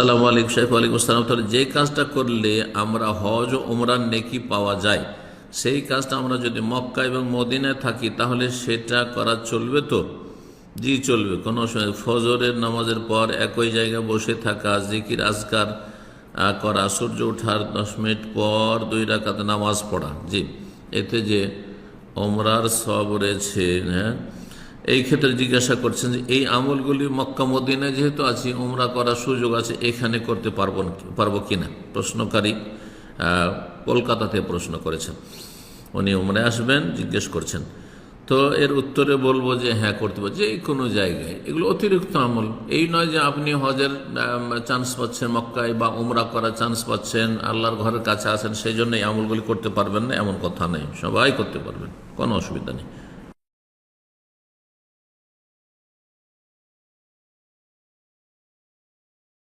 আসসালামু আলাইকুম সাহেব। ওয়ালাইকুম আসসালাম। তাহলে যে কাজটা করলে আমরা হজ ও ওমরার নেকি পাওয়া যায়, সেই কাজটা আমরা যদি মক্কা এবং মদিনায় থাকি তাহলে সেটা করা চলবে তো? জি চলবে, কোনো অসুবিধা। ফজরের নামাজের পর একই জায়গায় বসে থাকা, জিকির আজকার করা, সূর্য ওঠার 10 মিনিট পর 2 রাকাত নামাজ পড়া, জি, এতে যে ওমরার সওয়াব রয়েছে। হ্যাঁ, এই ক্ষেত্রে জিজ্ঞাসা করছেন যে এই আমলগুলি মক্কা মদিনায় যেহেতু আছি, উমরা করার সুযোগ আছে, এখানে করতে পারবো কিনা। প্রশ্নকারী কলকাতাতে প্রশ্ন করেছেন, উনি উমরায় আসবেন, জিজ্ঞেস করছেন। তো এর উত্তরে বলবো যে হ্যাঁ, করতে পারবো যে কোনো জায়গায়। এগুলো অতিরিক্ত আমল, এই নয় যে আপনি হজের চান্স পাচ্ছেন মক্কায় বা উমরা করার চান্স পাচ্ছেন, আল্লাহর ঘরের কাছে আছেন, সেই জন্য এই আমলগুলি করতে পারবেন না, এমন কথা নেই। সবাই করতে পারবেন, কোনো অসুবিধা নেই।